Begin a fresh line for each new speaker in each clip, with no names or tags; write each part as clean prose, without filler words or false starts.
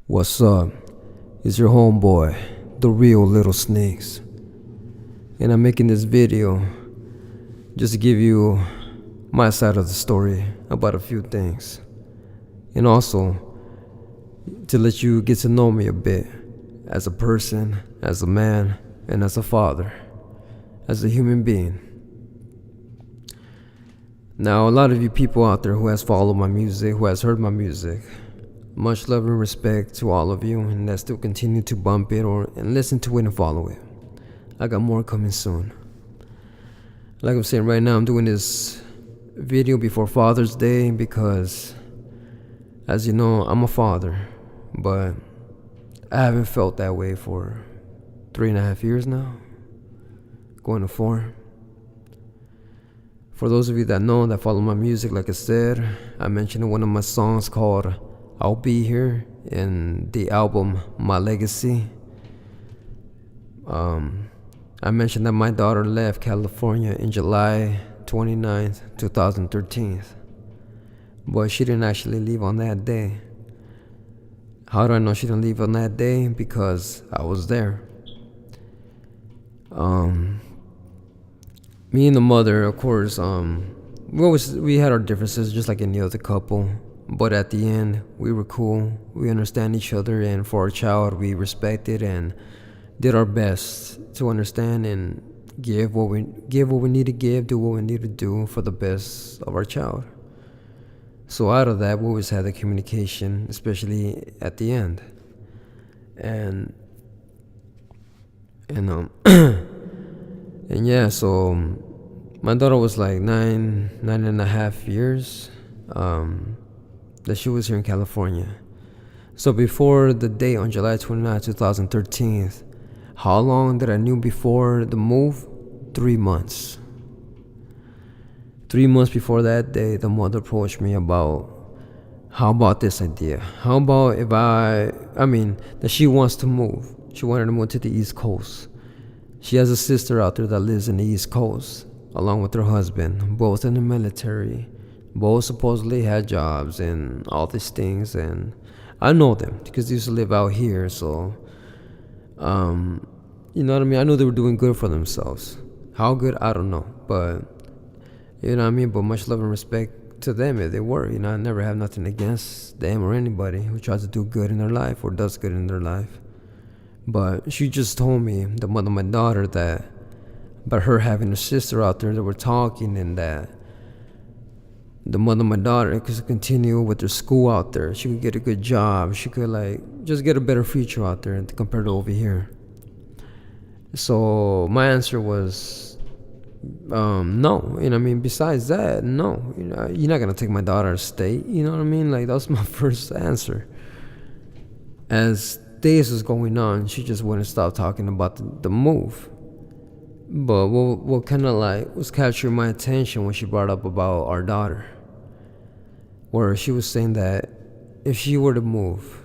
What's up? It's your homeboy, the Real Lil Sneaks. And I'm making this video just to give you my side of the story about a few things. And also to let you get to know me a bit as a person, as a man, and as a father, as a human being. Now, a lot of you people out there who has followed my music, who has heard my music, much love and respect to all of you, and that still continue to bump it and listen to it and follow it. I got more coming soon. Like I'm saying right now, I'm doing this video before Father's Day because, as you know, I'm a father, but I haven't felt that way for 3.5 years now, going to 4. For those of you that know, that follow my music, like I said, I mentioned in one of my songs called I'll Be Here in the album My Legacy. I mentioned that my daughter left California in July 29th, 2013. But she didn't actually leave on that day. How do I know she didn't leave on that day? Because I was there. Me and the mother, of course, we had our differences just like any other couple. But at the end, we were cool. We understand each other, and for our child, we respected and did our best to understand and give what we need to give, do what we need to do for the best of our child. So out of that, we always had the communication, especially at the end. And and yeah, so my daughter was like 9.5 years. That she was here in California. So before the date on July 29, 2013, how long did I knew before the move? 3 months. 3 months before that day, the mother approached me about, how about this idea? How about if that she wants to move. She wanted to move to the East Coast. She has a sister out there that lives in the East Coast, along with her husband, both in the military. Both supposedly had jobs and all these things, and I know them because they used to live out here. So, you know what I mean? I knew they were doing good for themselves. How good, I don't know, but you know what I mean? But much love and respect to them if they were. You know, I never have nothing against them or anybody who tries to do good in their life or does good in their life. But she just told me, the mother of my daughter, that about her having a sister out there that were talking, and that the mother of my daughter could continue with her school out there. She could get a good job. She could just get a better future out there compared to over here. So my answer was no. You know what I mean? Besides that, no. You know, you're not gonna take my daughter out of state. You know what I mean? Like, that was my first answer. As days was going on, she just wouldn't stop talking about the move. But what kind of was capturing my attention when she brought up about our daughter, where she was saying that if she were to move,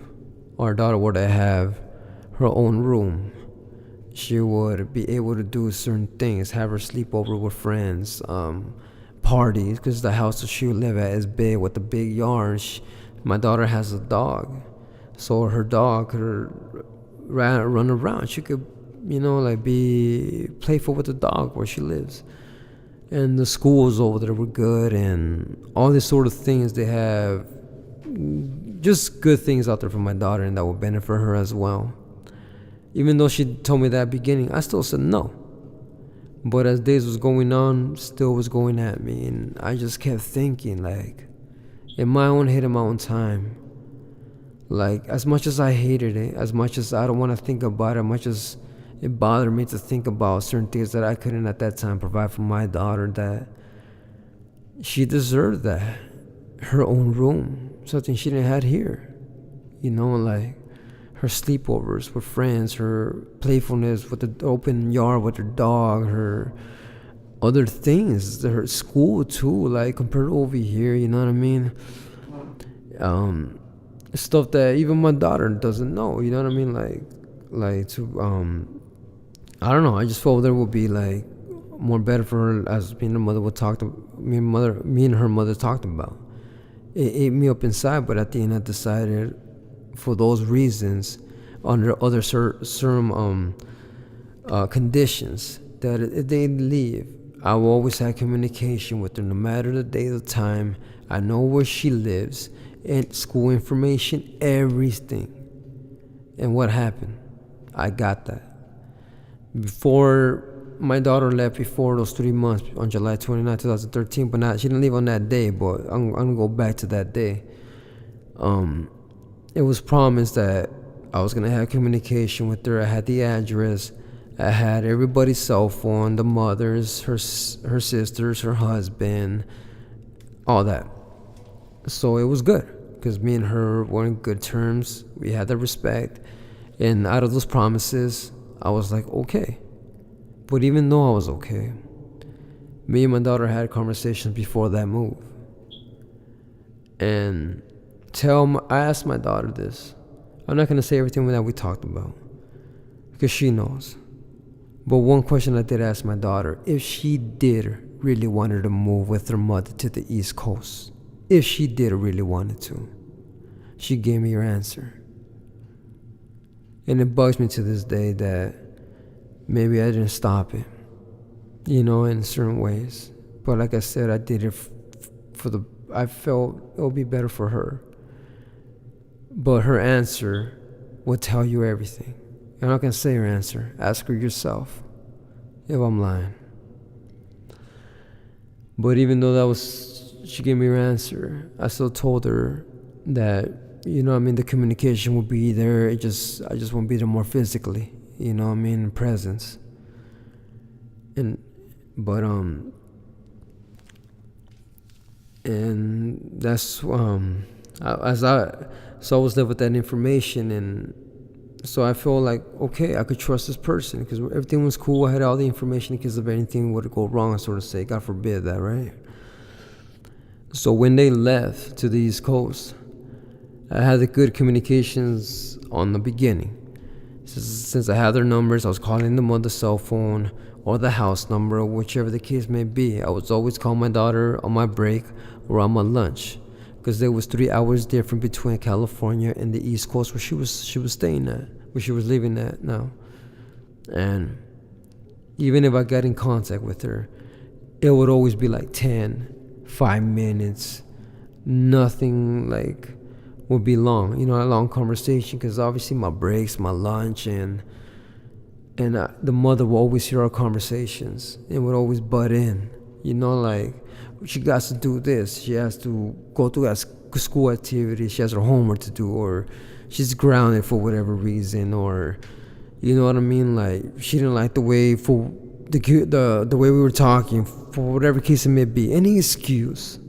our daughter were to have her own room, she would be able to do certain things, have her sleep over with friends, parties, because the house that she would live at is big with a big yard. My daughter has a dog, so her dog could run around. She could, be playful with the dog where she lives. And the schools over there were good, and all these sort of things. They have just good things out there for my daughter, and that will benefit her as well. Even though she told me that at the beginning, I still said no. But as days was going on, still was going at me, and I just kept thinking, in my own head, in my own time, as much as I hated it, as much as I don't want to think about it, as much as it bothered me to think about certain things that I couldn't at that time provide for my daughter, that she deserved that. Her own room, something she didn't have here. Her sleepovers with friends, her playfulness with the open yard with her dog, her other things, her school too, compared to over here, you know what I mean? Stuff that even my daughter doesn't know, you know what I mean? I don't know. I just felt there would be more better for her, as me and her mother would talk to me and her mother talked about. It ate me up inside, but at the end I decided for those reasons, under other certain conditions, that if they leave, I will always have communication with her, no matter the day or the time. I know where she lives, and school information, everything. And what happened? I got that. Before my daughter left, before those 3 months, on July 29, 2013, but not, she didn't leave on that day, but I'm gonna go back to that day. It was promised that I was gonna have communication with her. I had the address, I had everybody's cell phone, the mother's, her sisters, her husband, all that. So it was good, because me and her were in good terms. We had the respect, and out of those promises, I was like, okay. But even though I was okay, me and my daughter had conversations before that move. And I asked my daughter this. I'm not going to say everything that we talked about, because she knows. But one question I did ask my daughter, if she did really want her to move with her mother to the East Coast, if she did really wanted to, she gave me her answer. And it bugs me to this day that maybe I didn't stop it, in certain ways. But like I said, I did it I felt it would be better for her. But her answer will tell you everything. You're not going to say her answer. Ask her yourself if I'm lying. But even though she gave me her answer, I still told her that, the communication will be there. I just won't be there more physically, in presence. And that's so I was there with that information, and so I felt like, okay, I could trust this person, because everything was cool. I had all the information in case of anything would go wrong, sort of say, God forbid that, right? So when they left to the East Coast, I had the good communications on the beginning. Since I had their numbers, I was calling them on the cell phone or the house number, or whichever the case may be. I was always calling my daughter on my break or on my lunch, because there was 3 hours different between California and the East Coast, where she was staying at, where she was living at now. And even if I got in contact with her, it would always be like 5 minutes, nothing like would be long, a long conversation, because obviously my breaks, my lunch, and the mother will always hear our conversations and would always butt in, like, she got to do this, she has to go to a school activity, she has her homework to do, or she's grounded for whatever reason, or you know what I mean, like she didn't like the way the way we were talking, for whatever case it may be, any excuse,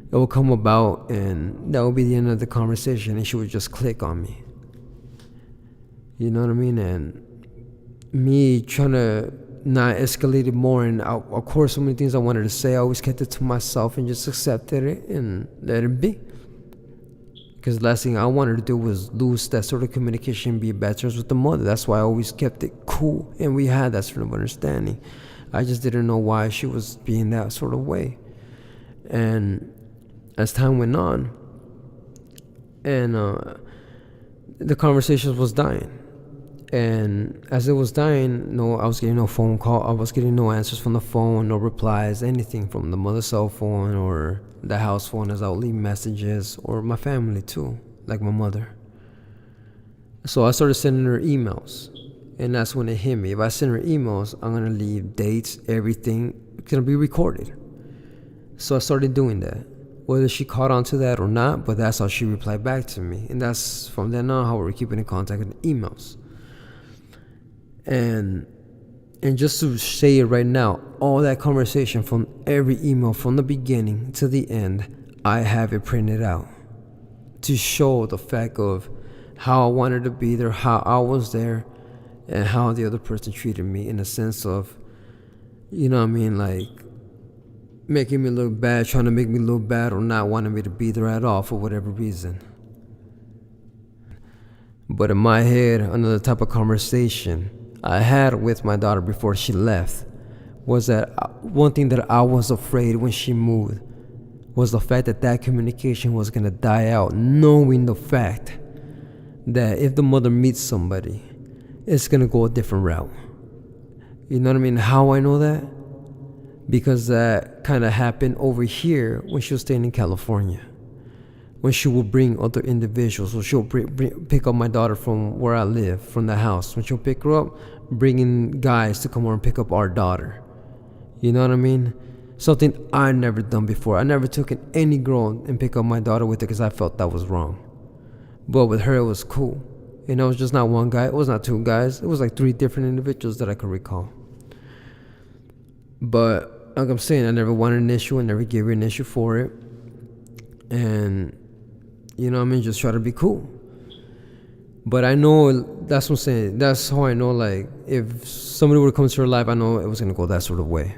it will come about, and that will be the end of the conversation, and she would just click on me. You know what I mean? And me trying to not escalate it more, and of course so many things I wanted to say, I always kept it to myself and just accepted it and let it be. Because the last thing I wanted to do was lose that sort of communication and be in bad terms with the mother. That's why I always kept it cool, and we had that sort of understanding. I just didn't know why she was being that sort of way. And as time went on, and the conversation was dying. And as it was dying, I was getting no phone call. I was getting no answers from the phone, no replies, anything from the mother's cell phone or the house phone, as I would leave messages, or my family too, like my mother. So I started sending her emails, and that's when it hit me. If I send her emails, I'm gonna leave dates, everything. It's gonna be recorded. So I started doing that, whether she caught on to that or not, but that's how she replied back to me. And that's from then on how we're keeping in contact with emails. And just to say it right now, all that conversation from every email from the beginning to the end, I have it printed out to show the fact of how I wanted to be there, how I was there, and how the other person treated me, in a sense of, like making me look bad, trying to make me look bad, or not wanting me to be there at all for whatever reason. But in my head, another type of conversation I had with my daughter before she left was that one thing that I was afraid when she moved was the fact that communication was going to die out, knowing the fact that if the mother meets somebody, it's gonna go a different route. You know what I mean? How I know that? Because that kind of happened over here when she was staying in California. When she would bring other individuals, or she'll pick up my daughter from where I live, from the house. When she'll pick her up, bringing guys to come over and pick up our daughter. You know what I mean? Something I never done before. I never took any girl and pick up my daughter with her because I felt that was wrong. But with her, it was cool. You know, it was just not one guy. It was not two guys. It was like 3 different individuals that I could recall. But like I'm saying, I never wanted an issue. I never gave her an issue for it. And, you know what I mean? Just try to be cool. But I know, that's what I'm saying. That's how I know, like, if somebody would come to her life, I know it was going to go that sort of way.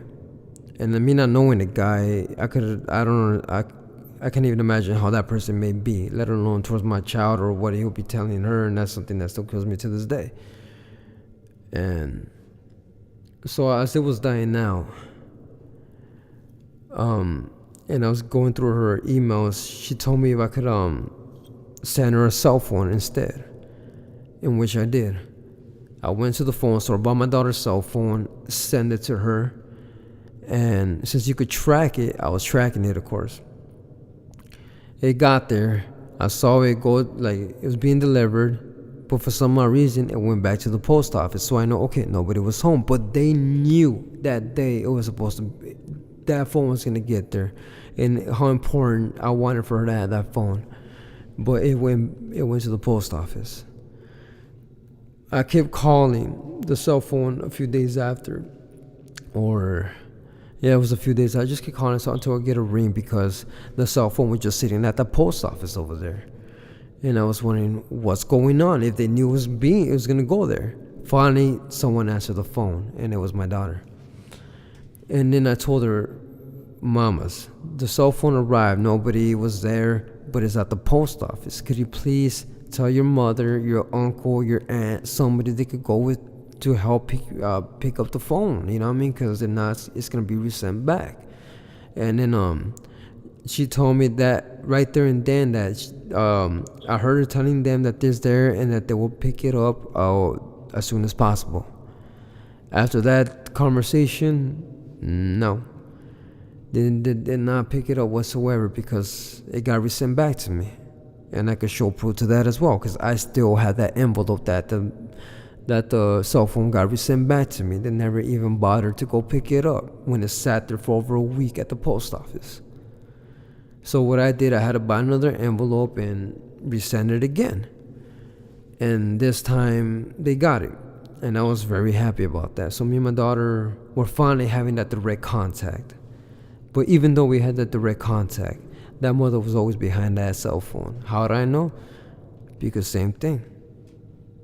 And me not knowing the guy, I can't even imagine how that person may be, let alone towards my child or what he'll be telling her. And that's something that still kills me to this day. And so as it was dying now, and I was going through her emails, she told me if I could send her a cell phone instead, in which I did. I went to the phone store, bought my daughter's cell phone, sent it to her, and since you could track it, I was tracking it, of course. It got there. I saw it go, like, it was being delivered, but for some odd reason, it went back to the post office. So I know, okay, nobody was home, but they knew that day it was supposed to be, that phone was going to get there, and how important I wanted for her to have that phone. But it went to the post office. I kept calling the cell phone a few days after, it was a few days. I just kept calling until I get a ring, because the cell phone was just sitting at the post office over there. And I was wondering what's going on, if they knew it was going to go there. Finally, someone answered the phone, and it was my daughter. And then I told her, Mamas, the cell phone arrived. Nobody was there, but it's at the post office. Could you please tell your mother, your uncle, your aunt, somebody they could go with to help pick up the phone, you know what I mean? Because if not, it's going to be resent back. And then she told me that right there and then that I heard her telling them that it's there and that they will pick it up as soon as possible. After that conversation, no. They did not pick it up whatsoever, because it got resent back to me. And I could show proof to that as well, because I still had that envelope that the cell phone got resent back to me. They never even bothered to go pick it up when it sat there for over a week at the post office. So what I did, I had to buy another envelope and resend it again. And this time they got it. And I was very happy about that. So me and my daughter were finally having that direct contact. But even though we had that direct contact, that mother was always behind that cell phone. How did I know? Because same thing.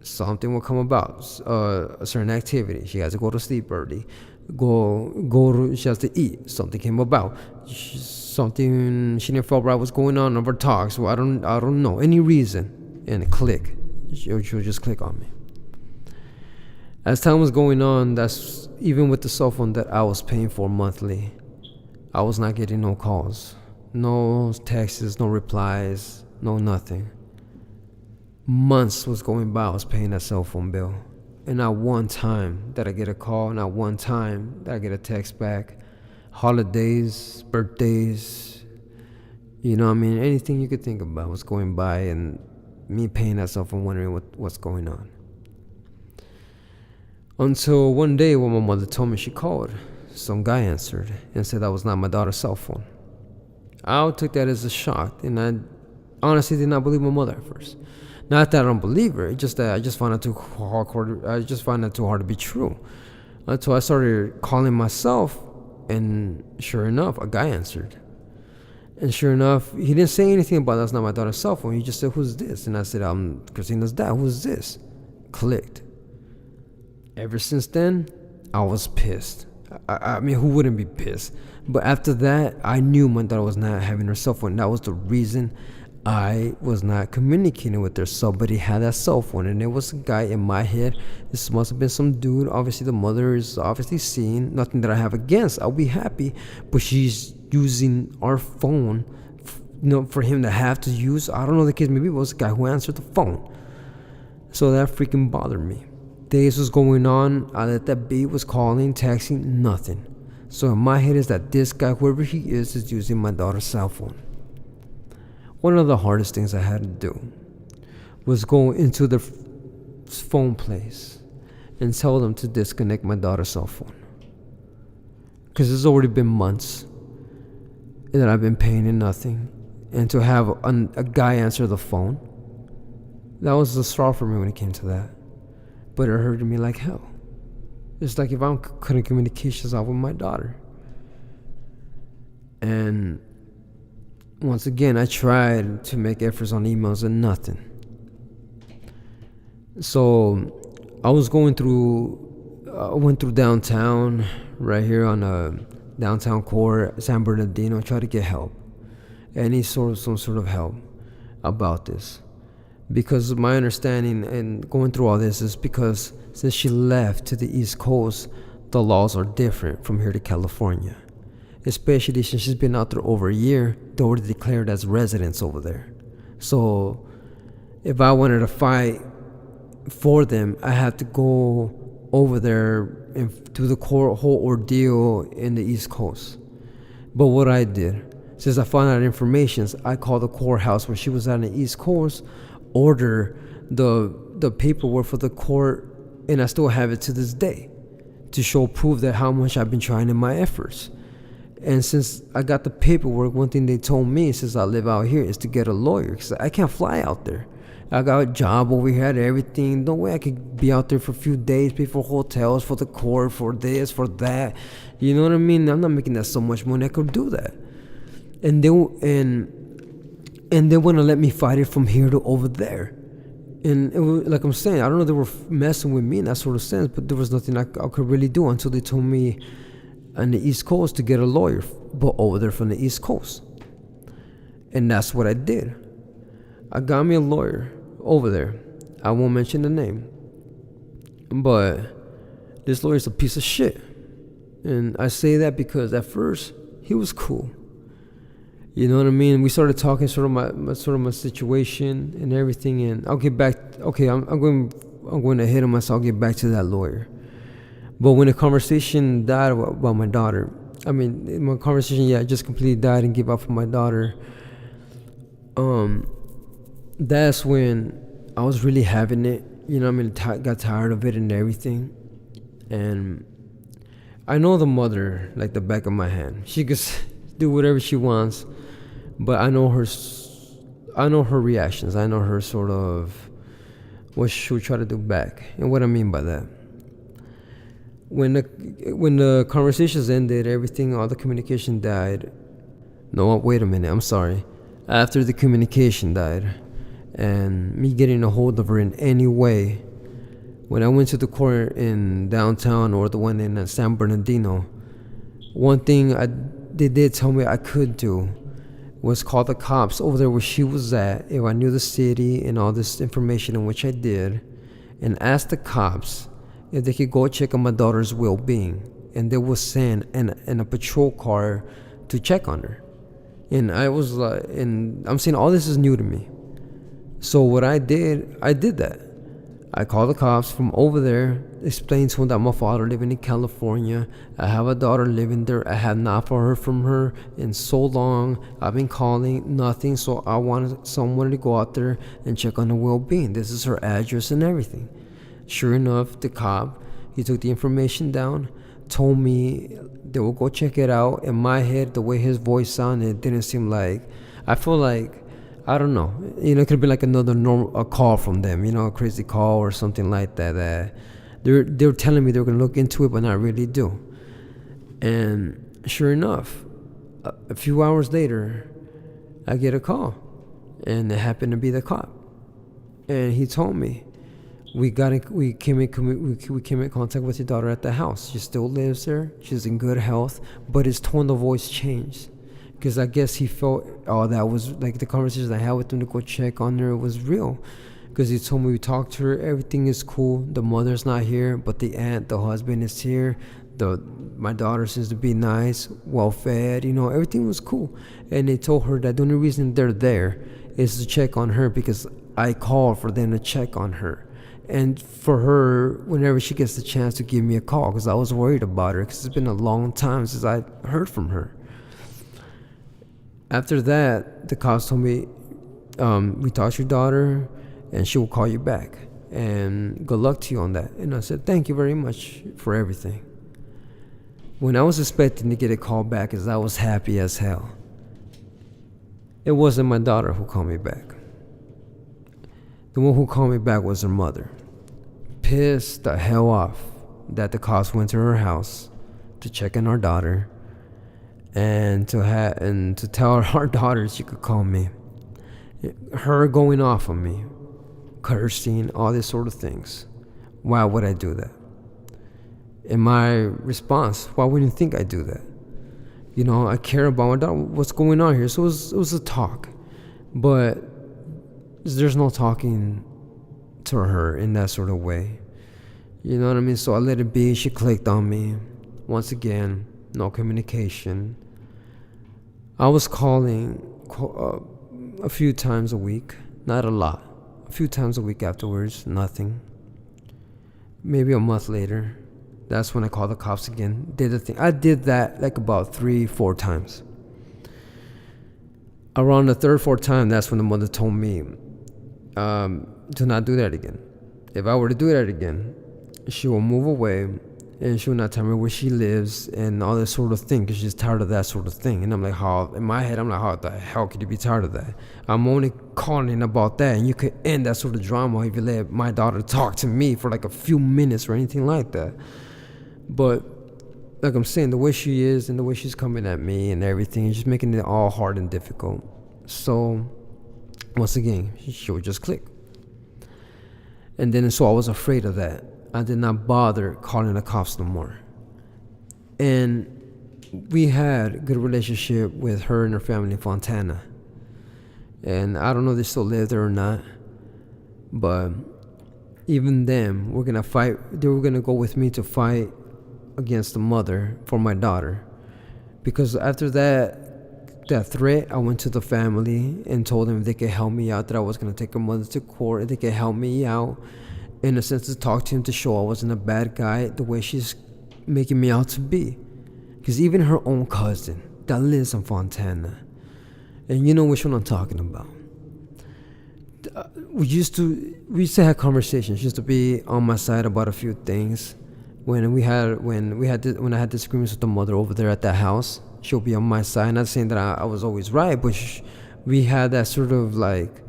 Something will come about, a certain activity. She has to go to sleep early. She has to eat. Something came about. Something she didn't feel right was going on over talks. So I don't know any reason. And click. She'll just click on me. As time was going on, that's even with the cell phone that I was paying for monthly, I was not getting no calls, no texts, no replies, no nothing. Months was going by, I was paying that cell phone bill. And not one time did I get a call, not one time did I get a text back. Holidays, birthdays, you know what I mean? Anything you could think about was going by, and me paying that cell phone, wondering what's going on. Until one day when my mother told me she called, some guy answered and said that was not my daughter's cell phone. I took that as a shock, and I honestly did not believe my mother at first. Not that I don't believe her, it's just that I just found it too hard to be true. Until I started calling myself, and sure enough, a guy answered. And sure enough, he didn't say anything about that's not my daughter's cell phone. He just said, "Who's this?" And I said, "I'm Christina's dad. Who's this?" Clicked. Ever since then, I was pissed. I mean, who wouldn't be pissed? But after that, I knew my daughter was not having her cell phone. That was the reason I was not communicating with her. Somebody had that cell phone, and there was a guy in my head. This must have been some dude. Obviously, the mother is obviously seeing. Nothing that I have against. I'll be happy. But she's using our phone, for him to have to use. I don't know the case. Maybe it was the guy who answered the phone. So that freaking bothered me. Days was going on, I let that beat was calling, texting, nothing. So in my head is that this guy, whoever he is using my daughter's cell phone. One of the hardest things I had to do was go into the phone place and tell them to disconnect my daughter's cell phone. Because it's already been months that I've been paying in nothing. And to have a guy answer the phone, that was the straw for me when it came to that. But it hurted me like hell. It's like if I'm cutting communications off with my daughter. And once again, I tried to make efforts on emails and nothing. So I was went through downtown, right here on downtown core, San Bernardino, tried to get help. Some sort of help about this. Because my understanding and going through all this is because since she left to the East Coast, the laws are different from here to California. Especially since she's been out there over a year, they're already declared as residents over there. So if I wanted to fight for them, I had to go over there and do the whole ordeal in the East Coast. But what I did, since I found out information, I called the courthouse where she was at in the East Coast, order the paperwork for the court, and I still have it to this day to show proof that how much I've been trying in my efforts. And since I got the paperwork, one thing they told me since I live out here is to get a lawyer, because I can't fly out there. I got a job over here and everything. No way I could be out there for a few days, pay for hotels, for the court, for this, for that. You know what I mean? I'm not making that so much money I could do that. And they want to let me fight it from here to over there. And it was, like I'm saying, I don't know, they were messing with me in that sort of sense, but there was nothing I could really do until they told me on the East Coast to get a lawyer, but over there from the East Coast. And that's what I did. I got me a lawyer over there. I won't mention the name, but this lawyer's a piece of shit. And I say that because at first he was cool. You know what I mean? We started talking sort of my situation and everything, and I'll get back. Okay, I'm going ahead of myself. I'll get back to that lawyer. But when the conversation died about my daughter, my conversation just completely died and gave up for my daughter. That's when I was really having it. You know what I mean? Got tired of it and everything, and I know the mother like the back of my hand. She could do whatever she wants. But I know her reactions. I know her sort of what she would try to do back. And what I mean by that, when the conversations ended, everything, all the communication died. No, wait a minute, I'm sorry. After the communication died, and me getting a hold of her in any way, when I went to the court in downtown or the one in San Bernardino, one thing they did tell me I could do was call the cops over there where she was at, if I knew the city and all this information, in which I did, and ask the cops if they could go check on my daughter's well-being, and they will send in a patrol car to check on her. And I was like, and I'm saying all this is new to me. So what I did that. I called the cops from over there, explained to them that my father living in California. I have a daughter living there. I have not heard from her in so long. I've been calling, nothing. So I wanted someone to go out there and check on her well-being. This is her address and everything. Sure enough, the cop, he took the information down, told me they will go check it out. In my head, the way his voice sounded, it didn't seem like, I feel like, I don't know. You know, it could be like a call from them, you know, a crazy call or something like that. They're telling me they're going to look into it, but not really do. And sure enough, a few hours later, I get a call, and it happened to be the cop. And he told me, we came in contact with your daughter at the house. She still lives there. She's in good health, but his tone of voice changed. Because I guess he felt, that was like the conversation I had with him to go check on her was real. Because he told me we talked to her, everything is cool. The mother's not here, but the aunt, the husband is here. My daughter seems to be nice, well fed, everything was cool. And they told her that the only reason they're there is to check on her because I call for them to check on her. And for her, whenever she gets the chance to give me a call, because I was worried about her, because it's been a long time since I heard from her. After that, the cops told me, we talked to your daughter, and she will call you back. And good luck to you on that. And I said, thank you very much for everything. When I was expecting to get a call back, because I was happy as hell, it wasn't my daughter who called me back. The one who called me back was her mother. Pissed the hell off that the cops went to her house to check on our daughter and to tell our daughter she could call me. Her going off on me, cursing, all these sort of things. Why would I do that? And my response, why wouldn't you think I do that? You know, I care about my daughter. What's going on here? So it was a talk. But there's no talking to her in that sort of way. You know what I mean? So I let it be. She clicked on me. Once again, no communication. I was calling a few times a week. Not a lot. A few times a week afterwards. Nothing. Maybe a month later. That's when I called the cops again. Did the thing. I did that like about 3-4 times. Around the third, fourth time, that's when the mother told me to not do that again. If I were to do that again, she will move away and she will not tell me where she lives and all this sort of thing because she's tired of that sort of thing. And I'm like, in my head, I'm like, how the hell could you be tired of that? I'm only calling about that, and you could end that sort of drama if you let my daughter talk to me for like a few minutes or anything like that. But like I'm saying, the way she is and the way she's coming at me and everything is just making it all hard and difficult. So once again, she would just click. And then so I was afraid of that. I did not bother calling the cops no more. And we had a good relationship with her and her family in Fontana. And I don't know if they still live there or not. But even them, we're going to fight. They were going to go with me to fight against the mother for my daughter. Because after that threat, I went to the family and told them if they could help me out, that I was going to take her mother to court, if they could help me out, in a sense to talk to him to show I wasn't a bad guy the way she's making me out to be. Because even her own cousin that lives in Fontana, and you know which one I'm talking about, we used to have conversations. She used to be on my side about a few things. When I had disagreements with the mother over there at that house, she'll be on my side. Not saying that I was always right, but we had that sort of like,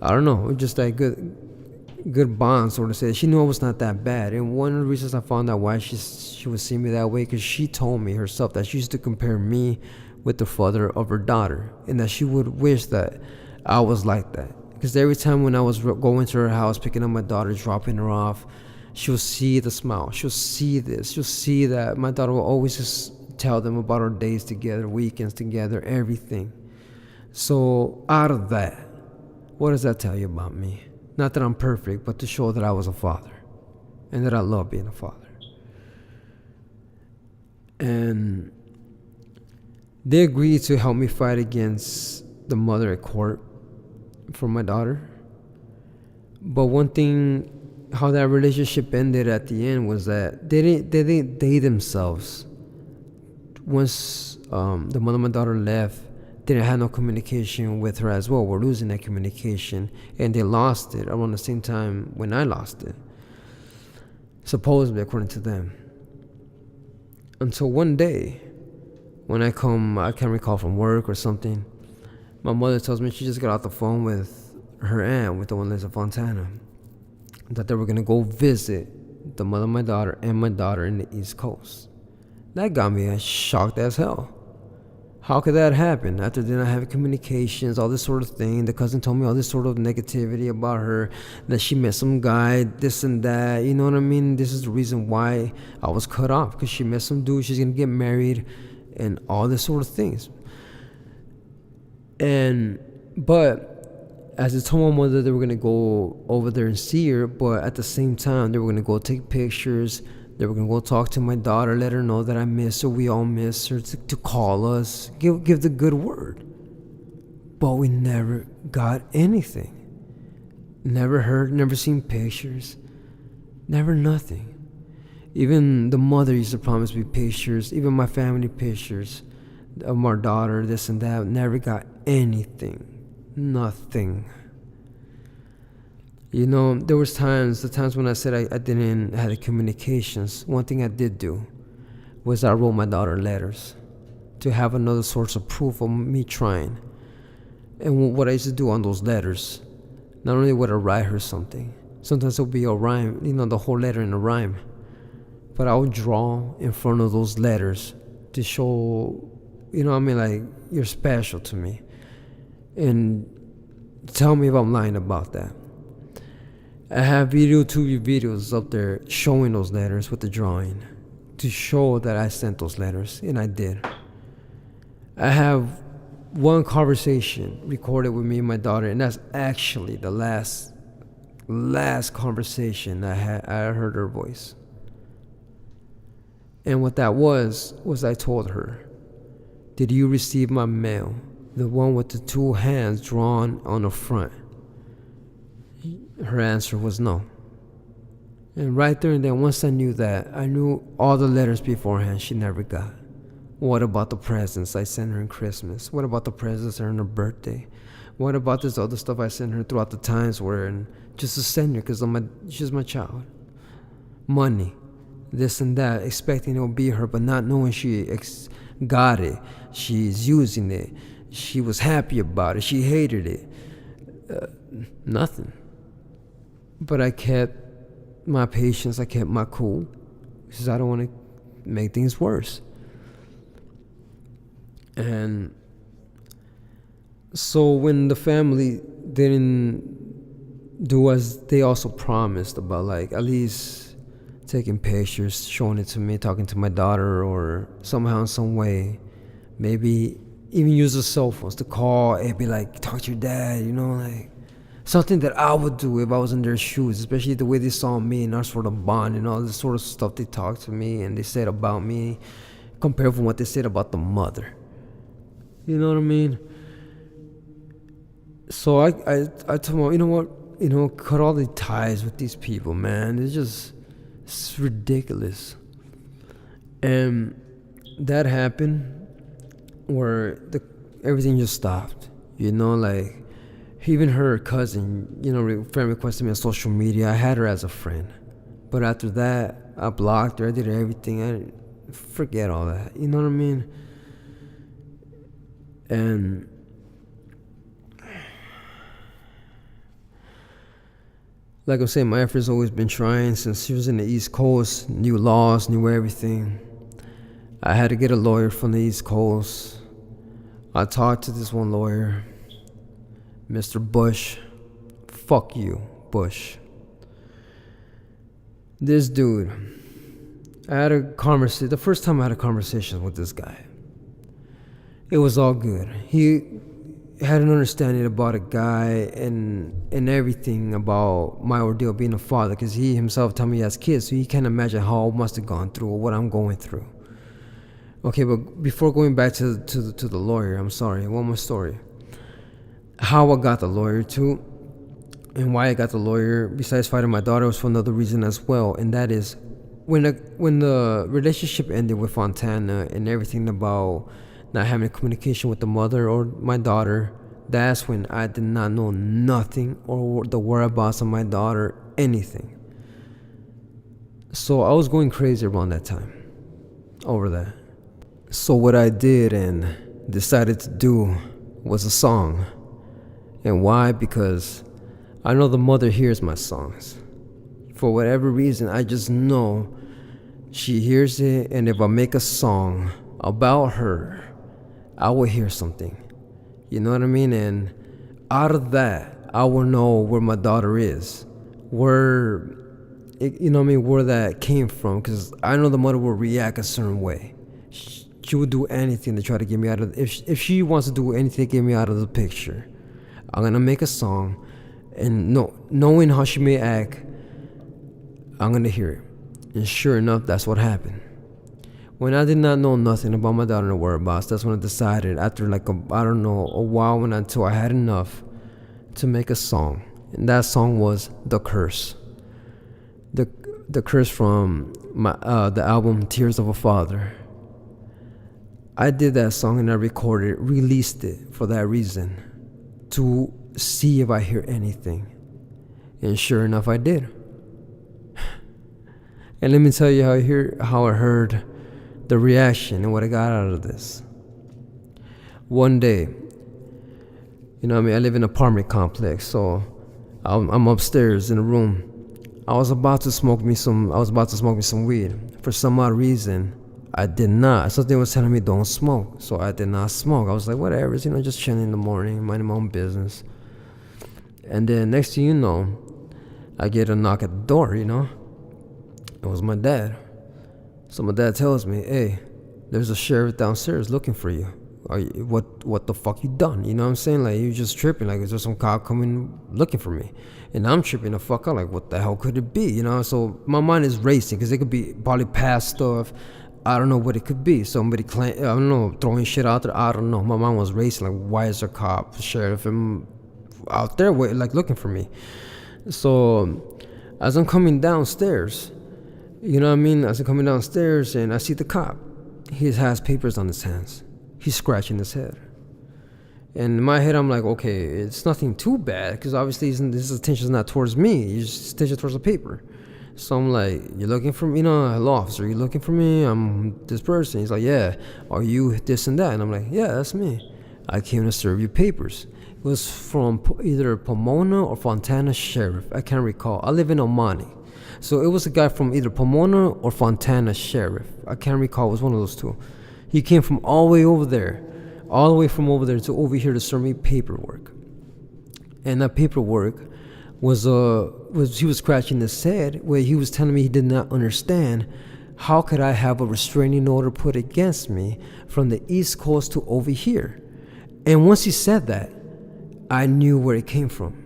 I don't know, just that good bond, sort of say. She knew I was not that bad. And one of the reasons I found out why she would see me that way, because she told me herself that she used to compare me with the father of her daughter, and that she would wish that I was like that. Because every time when I was going to her house, picking up my daughter, dropping her off, she'll see the smile. She'll see this. She'll see that my daughter will always just tell them about our days together, weekends together, everything. So out of that, what does that tell you about me? Not that I'm perfect, but to show that I was a father and that I love being a father. And they agreed to help me fight against the mother at court for my daughter. But one thing, how that relationship ended at the end was that they themselves, once the mother of my daughter left, didn't have no communication with her as well. We're losing that communication, and they lost it around the same time when I lost it, supposedly according to them. Until one day, when I can't recall from work or something, my mother tells me she just got off the phone with her aunt, with the one that lives in Fontana, that they were going to go visit the mother of my daughter and my daughter in the East Coast. That got me shocked as hell. How could that happen? After they not having communications, all this sort of thing. The cousin told me all this sort of negativity about her, that she met some guy, this and that. You know what I mean? This is the reason why I was cut off, because she met some dude, she's going to get married, and all this sort of things. But as I told my mother, they were going to go over there and see her, but at the same time, they were going to go take pictures. They were going to go talk to my daughter, let her know that I miss her, we all miss her, to call us, give the good word. But we never got anything. Never heard, never seen pictures, never nothing. Even the mother used to promise me pictures, even my family pictures of my daughter, this and that. Never got anything, nothing. You know, there was the times when I said I didn't have the communications. One thing I did do was I wrote my daughter letters to have another source of proof of me trying. And what I used to do on those letters, not only would I write her something, sometimes it would be a rhyme, the whole letter in a rhyme, but I would draw in front of those letters to show, like, you're special to me. And tell me if I'm lying about that. I have YouTube videos up there showing those letters with the drawing to show that I sent those letters, and I did. I have one conversation recorded with me and my daughter, and that's actually the last conversation I heard her voice. And what that was I told her, "Did you receive my mail? The one with the two hands drawn on the front?" Her answer was no. And right there and then, once I knew that, I knew all the letters beforehand she never got. What about the presents I sent her in Christmas? What about the presents on her birthday? What about this other stuff I sent her throughout the times and just to send her because she's my child? Money, this and that, expecting it will be her, but not knowing she got it. She's using it. She was happy about it. She hated it. Nothing. But I kept my patience. I kept my cool because I don't want to make things worse. And so when the family didn't do as they also promised about, like, at least taking pictures, showing it to me, talking to my daughter, or somehow in some way, maybe even use the cell phones to call and be like, talk to your dad, like something that I would do if I was in their shoes, especially the way they saw me and our sort of bond and all this sort of stuff they talked to me and they said about me compared from what they said about the mother. You know what I mean? So I told him, you know what? Cut all the ties with these people, man. It's ridiculous. And that happened where everything just stopped. Like, even her cousin, friend requested me on social media. I had her as a friend. But after that, I blocked her. I did everything. I forget all that. You know what I mean? And like I'm saying, my effort's always been trying since she was in the East Coast, knew laws, knew everything. I had to get a lawyer from the East Coast. I talked to this one lawyer, Mr. Bush. Fuck you, Bush. This dude, I had a conversation, the first time I had a conversation with this guy, it was all good. He had an understanding about a guy and everything about my ordeal being a father, because he himself told me he has kids, so he can't imagine how I must have gone through or what I'm going through. Okay, but before going back to the lawyer, I'm sorry, one more story. How I got the lawyer too, and why I got the lawyer, besides fighting my daughter, was for another reason as well, and that is when the relationship ended with Fontana and everything about not having communication with the mother or my daughter, that's when I did not know nothing or the whereabouts of my daughter, anything. So I was going crazy around that time over that. So what I did and decided to do was a song. And why? Because I know the mother hears my songs. For whatever reason, I just know she hears it, and if I make a song about her, I will hear something. You know what I mean? And out of that, I will know where my daughter is, where that came from, because I know the mother will react a certain way. She would do anything to try to get me out of if she wants to do anything to get me out of the picture. I'm gonna make a song, and knowing how she may act, I'm gonna hear it. And sure enough, that's what happened. When I did not know nothing about my daughter and her whereabouts, that's when I decided, after a while until I had enough, to make a song. and that song was The Curse. The the curse from the album Tears of a Father. I did that song and I recorded it, released it for that reason, to see if I hear anything. And sure enough, I did. And let me tell you how I heard the reaction and what I got out of this. One day, you know what I mean, I live in an apartment complex, so I'm upstairs in a room. I was about to smoke me some weed. For some odd reason, I did not. Something was telling me don't smoke, so I did not smoke. I was like, whatever, you know, just chilling in the morning, minding my own business. And then next thing you know, I get a knock at the door, you know. It was my dad. So my dad tells me, hey, there's a sheriff downstairs looking for you. What the fuck you done? You know what I'm saying? Like, you just tripping. Like, is there some cop coming looking for me? And I'm tripping the fuck out. Like, what the hell could it be? You know? So my mind is racing because it could be probably past stuff. I don't know what it could be. Somebody I don't know, throwing shit out there. I don't know. My mind was racing. Like, why is there a cop, sheriff, out there like looking for me? So as I'm coming downstairs, you know what I mean? As I'm coming downstairs and I see the cop, he has papers on his hands. He's scratching his head. And in my head, I'm like, okay, it's nothing too bad, because obviously his attention's not towards me. His attention towards the paper. So I'm like, you're looking for me? You know, hello, officer, you looking for me? I'm this person. He's like, yeah. Are you this and that? And I'm like, yeah, that's me. I came to serve you papers. It was from either Pomona or Fontana Sheriff. I can't recall. I live in Omani. So it was a guy from either Pomona or Fontana Sheriff. I can't recall. It was one of those two. He came from all the way over there to over here to serve me paperwork. And that paperwork was he was scratching his head, where he was telling me he did not understand how could I have a restraining order put against me from the East Coast to over here. And once he said that, I knew where it came from.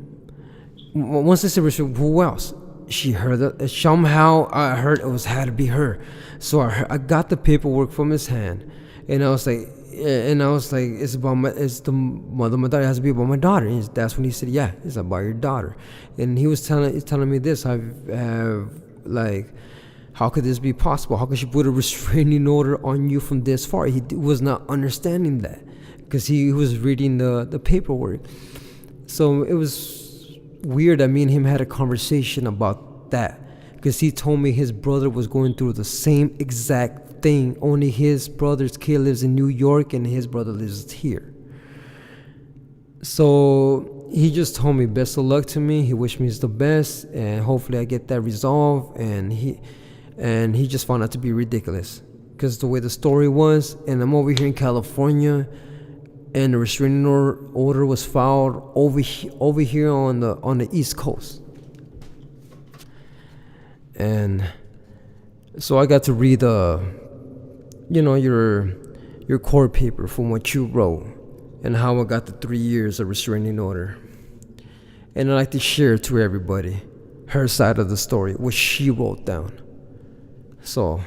Once I said, who else? She heard that somehow. I heard it had to be her. So I got the paperwork from his hand, and I was like, it's the mother of my daughter. It has to be about my daughter. And that's when he said, yeah, it's about your daughter. And he was telling me this. Like, how could this be possible? How could she put a restraining order on you from this far? He was not understanding that because he was reading the paperwork. So it was weird that me and him had a conversation about that, because he told me his brother was going through the same exact thing, only his brother's kid lives in New York and his brother lives here. So he just told me best of luck to me. He wished me the best, and hopefully I get that resolved. And he just found out to be ridiculous, because the way the story was, and I'm over here in California, and the restraining order was filed over here on the East Coast. And so I got to read your court paper from what you wrote, and how I got the 3 years of restraining order. And I'd like to share to everybody her side of the story, what she wrote down. So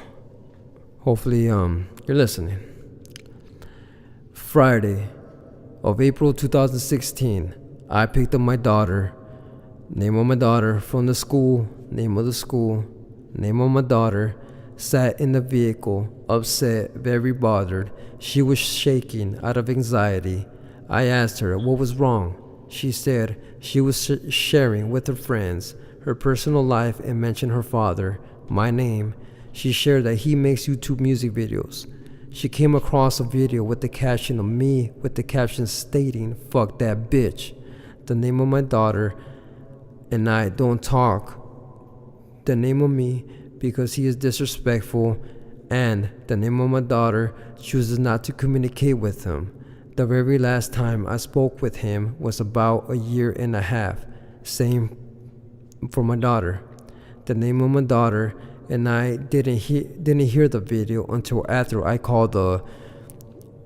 hopefully you're listening. Friday of April 2016, I picked up my daughter, name of my daughter from the school, name of the school, name of my daughter, sat in the vehicle, upset, very bothered. She was shaking out of anxiety. I asked her what was wrong. She said she was sharing with her friends her personal life and mentioned her father, my name. She shared that he makes YouTube music videos. She came across a video with the caption of me, with the caption stating, "Fuck that bitch." The name of my daughter and I don't talk. The name of me because he is disrespectful, and the name of my daughter chooses not to communicate with him. The very last time I spoke with him was about 1.5 years. Same for my daughter. The name of my daughter and I didn't hear the video until after I called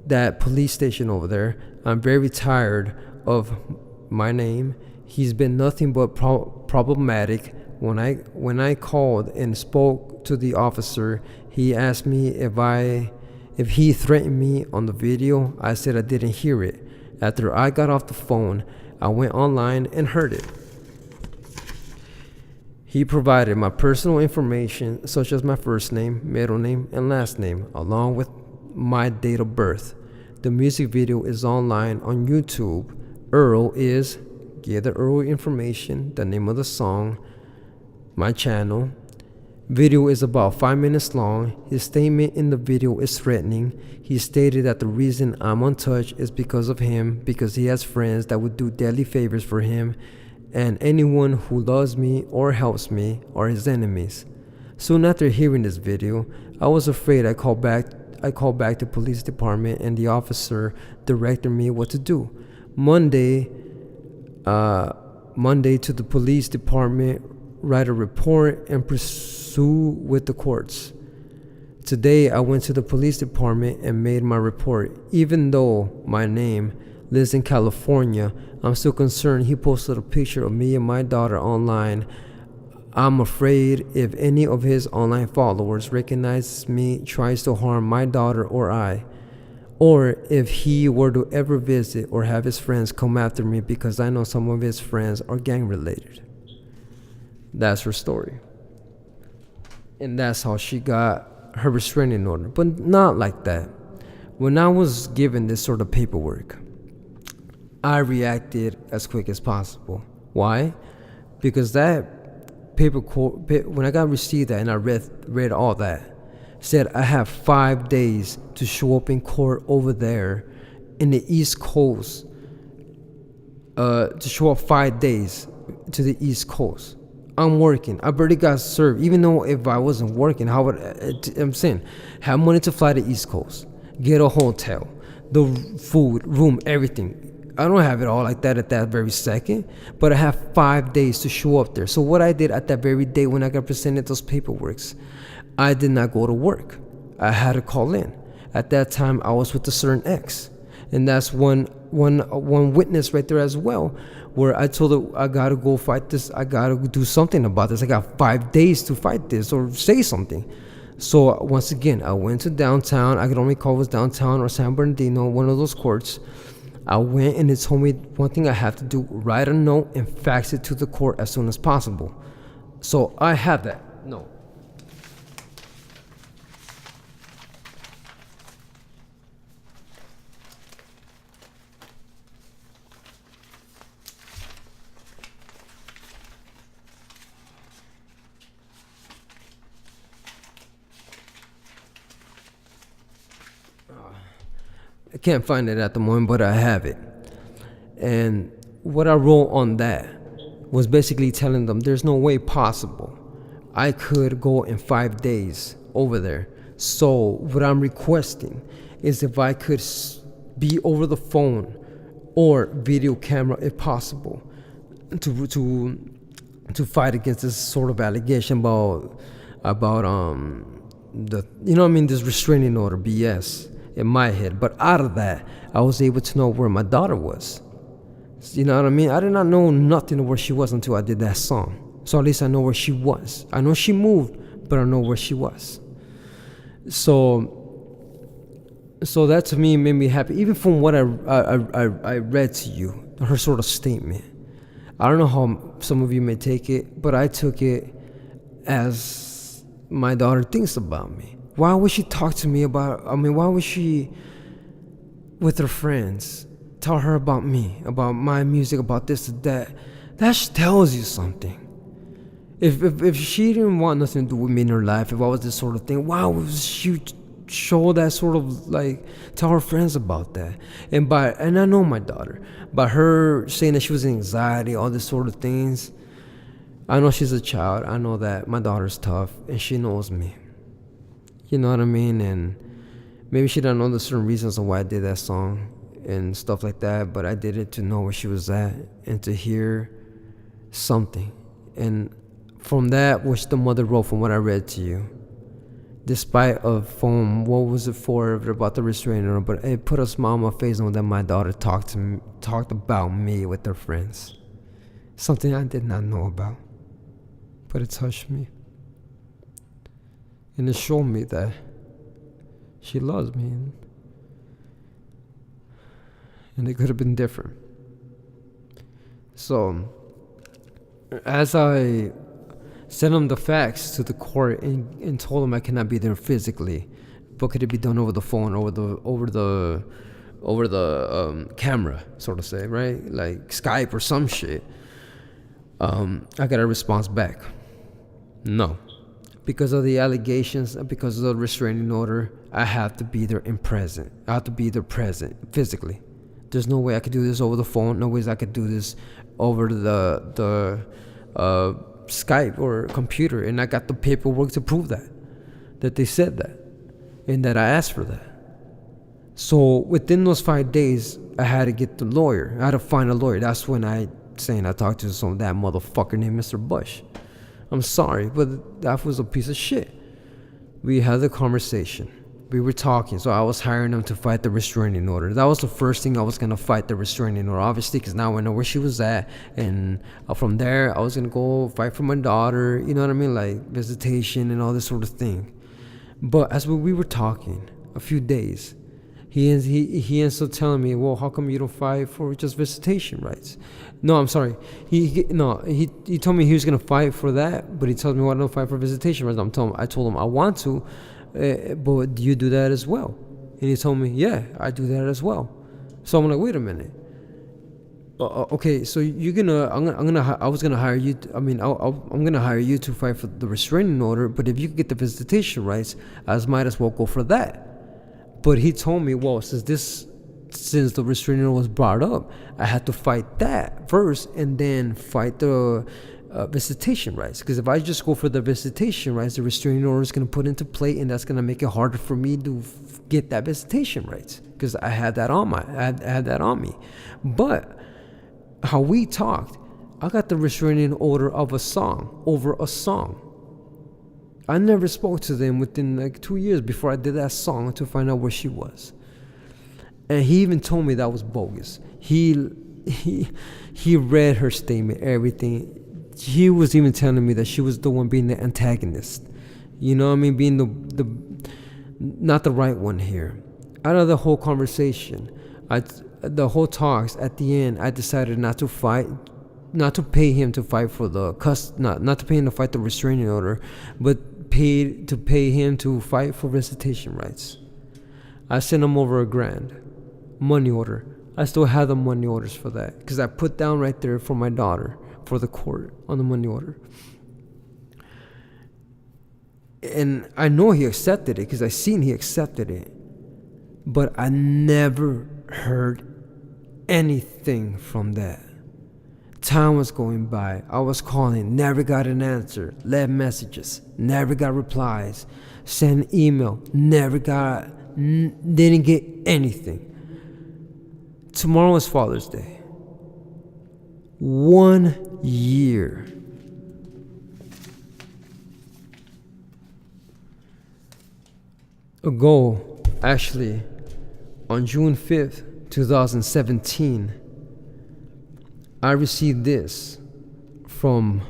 that police station over there. I'm very tired of my name. He's been nothing but problematic. When I called and spoke to the officer, he asked me if he threatened me on the video. I said I didn't hear it. After I got off the phone, I went online and heard it. He provided my personal information, such as my first name, middle name, and last name, along with my date of birth. The music video is online on YouTube. Earl is Get the Earl information, the name of the song, my channel. Video is about 5 minutes long. His statement in the video is threatening. He stated that the reason I'm untouched is because of him, because he has friends that would do deadly favors for him, and anyone who loves me or helps me are his enemies. Soon after hearing this video, I was afraid. I called back the police department, and the officer directed me what to do. Monday to the police department, write a report and pursue with the courts. Today I went to the police department and made my report. Even though my name lives in California, I'm still concerned. He posted a picture of me and my daughter online. I'm afraid if any of his online followers recognize me, tries to harm my daughter or if he were to ever visit or have his friends come after me, because I know some of his friends are gang related. That's her story. And that's how she got her restraining order. But not like that. When I was given this sort of paperwork, I reacted as quick as possible. Why? Because that when I got received that and I read all that, said I have 5 days to show up in court over there in the East Coast, to show up 5 days to the East Coast. I'm working. I already got served. Even though if I wasn't working, how would I'm saying, have money to fly to the East Coast, get a hotel, the food, room, everything. I don't have it all like that at that very second, but I have 5 days to show up there. So what I did at that very day when I got presented those paperworks, I did not go to work. I had to call in. At that time, I was with a certain ex, and that's one witness right there as well, where I told her I gotta go fight this. I gotta do something about this. I got 5 days to fight this or say something. So once again, I went to downtown. I could only recall it was downtown or San Bernardino, one of those courts. I went and it told me one thing I have to do: write a note and fax it to the court as soon as possible. So I have that note. I can't find it at the moment, but I have it. And what I wrote on that was basically telling them there's no way possible I could go in 5 days over there. So what I'm requesting is if I could be over the phone or video camera if possible to fight against this sort of allegation about this restraining order BS in my head. But out of that, I was able to know where my daughter was. You know what I mean? I did not know nothing where she was until I did that song. So at least I know where she was. I know she moved, but I know where she was. So that to me made me happy. Even from what I read to you, her sort of statement. I don't know how some of you may take it, but I took it as my daughter thinks about me. Why would she talk to me why would she, with her friends, tell her about me, about my music, about this and that? That tells you something. If she didn't want nothing to do with me in her life, if I was this sort of thing, why would she show that sort of, tell her friends about that? And I know my daughter, by her saying that she was in anxiety, all this sort of things, I know she's a child. I know that my daughter's tough, and she knows me. You know what I mean? And maybe she doesn't know the certain reasons of why I did that song and stuff like that, but I did it to know where she was at and to hear something. And from that, which the mother wrote from what I read to you, despite from what was it for about the restraining order, but it put a smile on my face knowing that my daughter talked about me with her friends. Something I did not know about, but it touched me. And it showed me that she loves me. And it could have been different. So, as I Sent them the facts to the court and told them I cannot be there physically, but could it be done over the phone, over the camera, so to say, right? Like Skype or some shit. I got a response back. No. Because of the allegations, because of the restraining order, I have to be there in present. I have to be there present, physically. There's no way I could do this over the phone. No ways I could do this over the Skype or computer. And I got the paperwork to prove that they said that, and that I asked for that. So within those 5 days, I had to get the lawyer. I had to find a lawyer. That's when I talked to that motherfucker named Mr. Bush. I'm sorry, but that was a piece of shit. We had the conversation. We were talking. So I was hiring him to fight the restraining order. That was the first thing I was going to fight, the restraining order, obviously, because now I know where she was at. And from there, I was going to go fight for my daughter, you know what I mean? Like visitation and all this sort of thing. But as we were talking a few days, he ends up telling me, well, how come you don't fight for just visitation rights? No, I'm sorry. He told me he was gonna fight for that, but he told me, well, I don't fight for visitation rights. I told him I want to, but do you do that as well? And he told me, yeah, I do that as well. So I'm like, wait a minute. Okay, so I was gonna hire you. I'm gonna hire you to fight for the restraining order. But if you get the visitation rights, I might as well go for that. But he told me, well, since the restraining order was brought up, I had to fight that first and then fight the visitation rights. Because if I just go for the visitation rights, the restraining order is going to put into play, and that's going to make it harder for me to get that visitation rights. Because I had that on me. But how we talked, I got the restraining order over a song. I never spoke to them within like 2 years before I did that song to find out where she was. And he even told me that was bogus. He read her statement, everything. He was even telling me that she was the one being the antagonist. You know what I mean? Being the not the right one here. Out of the whole conversation, the whole talks, at the end, I decided not to pay him to fight for not to pay him to fight the restraining order, but to pay him to fight for visitation rights. I sent him over $1,000 money order. I still have the money orders for that because I put down right there for my daughter for the court on the money order. And I know he accepted it because I seen he accepted it, but I never heard anything from that. Time was going by. I was calling, never got an answer. Left messages, never got replies. Sent email, didn't get anything. Tomorrow is Father's Day. 1 year. Ago, actually, on June 5th, 2017, I received this from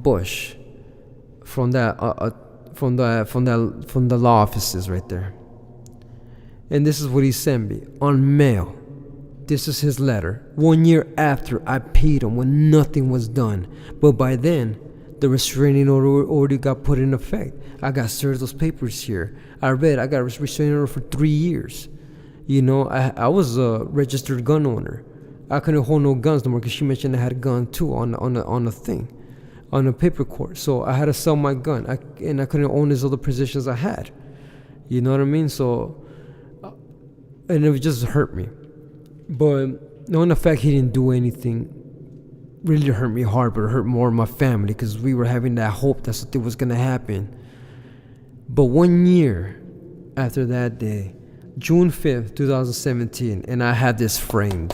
Bush, from the law offices right there. And this is what he sent me on mail. This is his letter. 1 year after I paid him when nothing was done. But by then, the restraining order already got put in effect. I got served those papers here. I got a restraining order for 3 years. You know, I was a registered gun owner. I couldn't hold no guns no more because she mentioned I had a gun too on a paper court. So I had to sell my gun. And I couldn't own these other positions I had. You know what I mean? So, and it just hurt me. But knowing the fact he didn't do anything really hurt me hard, but it hurt more my family because we were having that hope that something was going to happen. But 1 year after that day, June 5th, 2017, and I had this framed.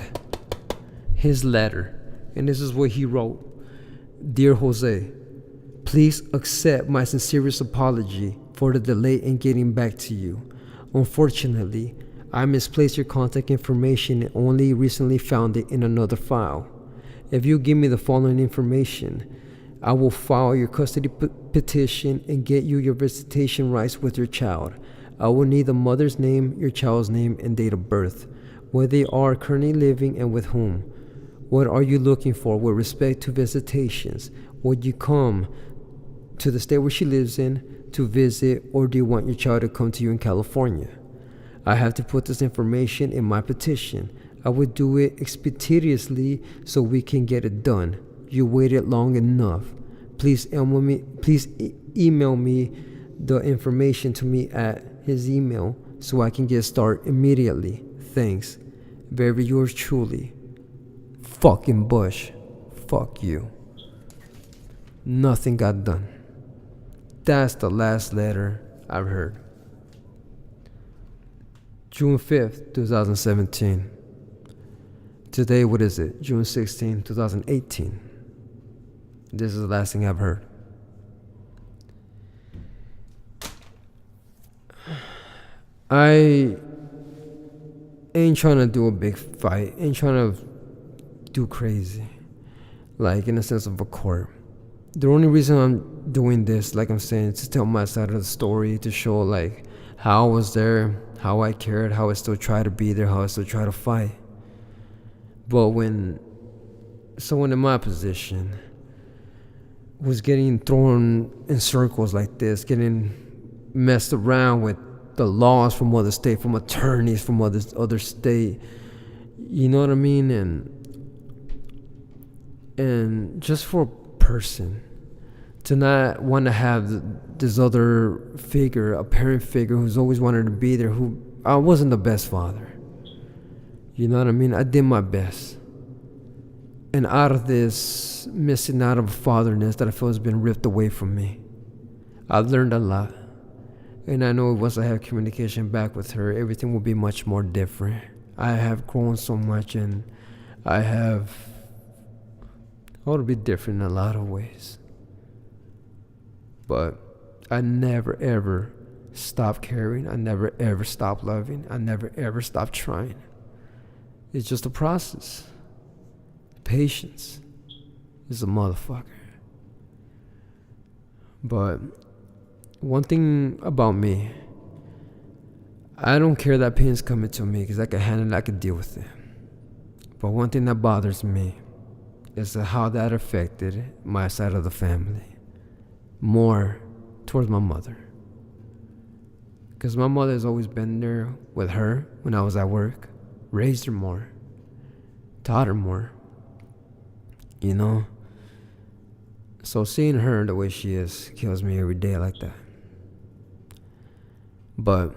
His letter. And this is what he wrote. Dear Jose, please accept my sincerest apology for the delay in getting back to you. Unfortunately, I misplaced your contact information and only recently found it in another file. If you give me the following information, I will file your custody petition and get you your visitation rights with your child. I will need the mother's name, your child's name, and date of birth, where they are currently living and with whom. What are you looking for with respect to visitations? Would you come to the state where she lives in to visit, or do you want your child to come to you in California? I have to put this information in my petition. I would do it expeditiously so we can get it done. You waited long enough. Please email me the information to me at his email so I can get started immediately. Thanks. Very yours truly. Fucking Bush. Fuck you. Nothing got done. That's the last letter I've heard. June 5th, 2017. Today, what is it? June 16, 2018. This is the last thing I've heard. I ain't trying to do a big fight. Ain't trying to do crazy. Like, in the sense of a court. The only reason I'm doing this, like I'm saying, is to tell my side of the story, to show, like, how I was there, how I cared, how I still try to be there, how I still try to fight. But when someone in my position was getting thrown in circles like this, getting messed around with the laws from other state, from attorneys from other state, you know what I mean? And just for a person to not want to have this other figure, a parent figure who's always wanted to be there, who I wasn't the best father. You know what I mean? I did my best. And out of this missing out of fatherness that I feel has been ripped away from me, I've learned a lot. And I know once I have communication back with her, everything will be much more different. I have grown so much, and I would be different in a lot of ways. But I never ever stopped caring. I never ever stopped loving. I never ever stopped trying. It's just a process. Patience is a motherfucker. But one thing about me, I don't care that pain's coming to me, because I can handle it, I can deal with it. But one thing that bothers me is how that affected my side of the family, more towards my mother. Because my mother has always been there with her when I was at work, raised her more, taught her more, you know? So seeing her the way she is kills me every day like that. But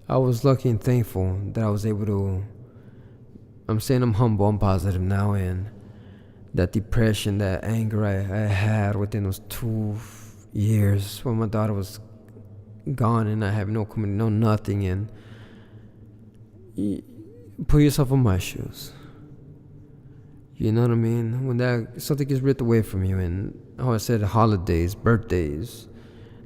I was lucky and thankful that I was able to, I'm saying I'm humble, I'm positive now, and that depression, that anger I had within those 2 years when my daughter was gone and I have no community, no nothing, and put yourself in my shoes. You know what I mean? When that something gets ripped away from you, and how I said, holidays, birthdays,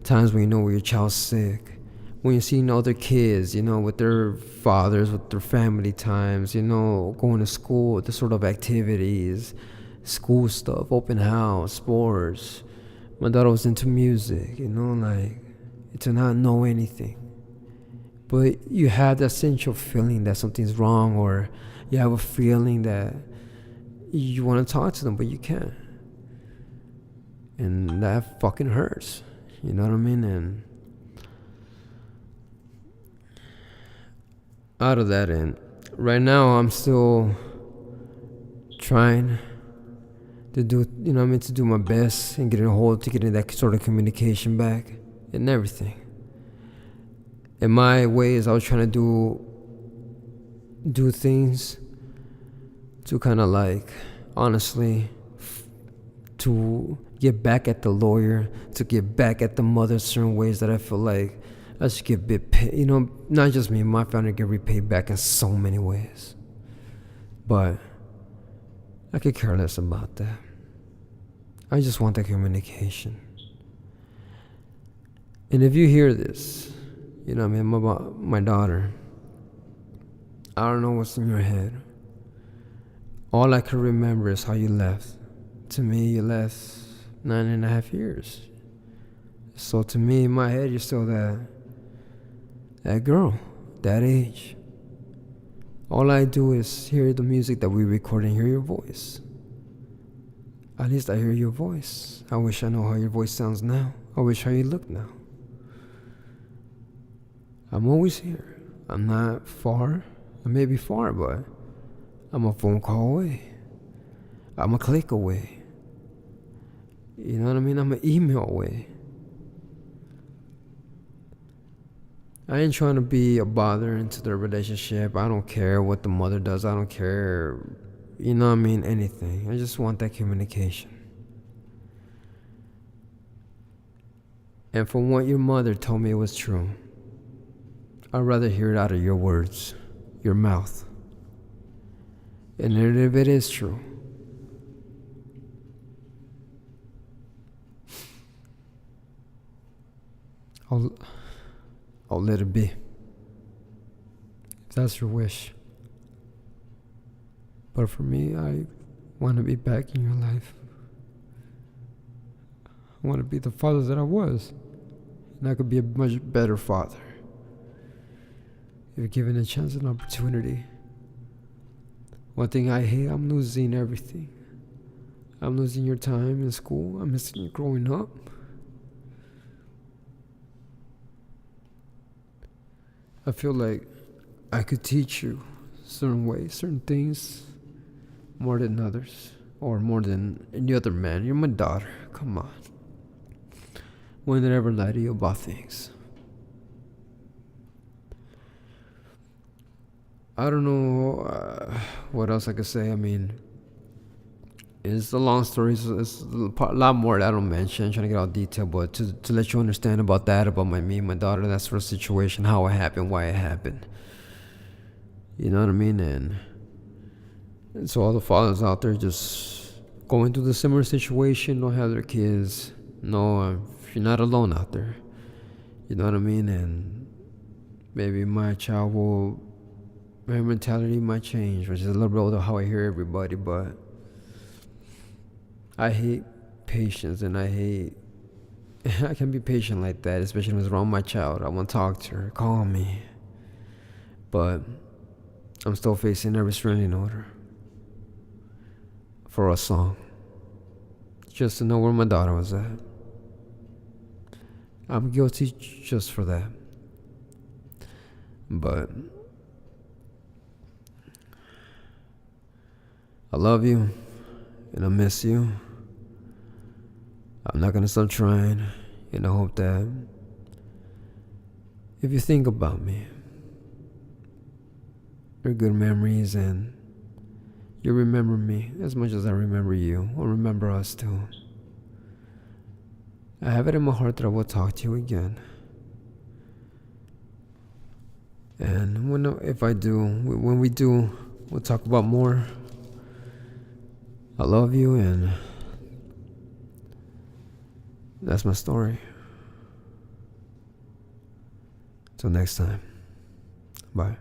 times when you know where your child's sick, when you're seeing other kids, you know, with their fathers, with their family times, you know, going to school, the sort of activities, school stuff, open house, sports. My daughter was into music, you know, like, to not know anything. But you have that essential feeling that something's wrong, or you have a feeling that you want to talk to them, but you can't. And that fucking hurts. You know what I mean? And out of that end, right now I'm still trying to do, you know what I mean, to do my best and getting a hold, to getting that sort of communication back and everything. In my ways, I was trying to do things to kind of like, honestly, to get back at the lawyer, to get back at the mother, certain ways that I feel like I should get a bit paid. You know, not just me, my family get repaid back in so many ways. But I could care less about that. I just want that communication. And if you hear this, you know what I mean, my daughter, I don't know what's in your head. All I can remember is how you left. To me, you left 9.5 years. So to me, in my head, you're still that girl, that age. All I do is hear the music that we record and hear your voice. At least I hear your voice. I wish I know how your voice sounds now. I wish how you look now. I'm always here. I'm not far. I may be far, but I'm a phone call away. I'm a click away. You know what I mean? I'm an email away. I ain't trying to be a bother into the relationship. I don't care what the mother does. I don't care, you know what I mean, anything. I just want that communication. And from what your mother told me, it was true. I'd rather hear it out of your words, your mouth. And if it is true, I'll let it be. If that's your wish. But for me, I want to be back in your life. I want to be the father that I was. And I could be a much better father. If given a chance and opportunity. One thing I hate, I'm losing everything. I'm losing your time in school. I'm missing you growing up. I feel like I could teach you certain ways, certain things, more than others, or more than any other man. You're my daughter. Come on. When did I ever lie to you about things? I don't know what else I could say. I mean, it's a long story. It's a lot more that I don't mention. I'm trying to get all detailed, but to let you understand about that, about me and my daughter, that sort of situation, how it happened, why it happened. You know what I mean? And so all the fathers out there just going through the similar situation, don't have their kids. No, you're not alone out there. You know what I mean? And maybe my child will, my mentality might change, which is a little bit older how I hear everybody, but I hate patience, and I can be patient like that, especially when it's around my child. I want to talk to her, call me. But I'm still facing a restraining order for a song. Just to know where my daughter was at. I'm guilty just for that. But I love you, and I miss you. I'm not gonna stop trying, and I hope that if you think about me, your good memories, and you remember me as much as I remember you, or remember us too. I have it in my heart that I will talk to you again. And when we do, we'll talk about more. I love you, and that's my story. Till next time. Bye.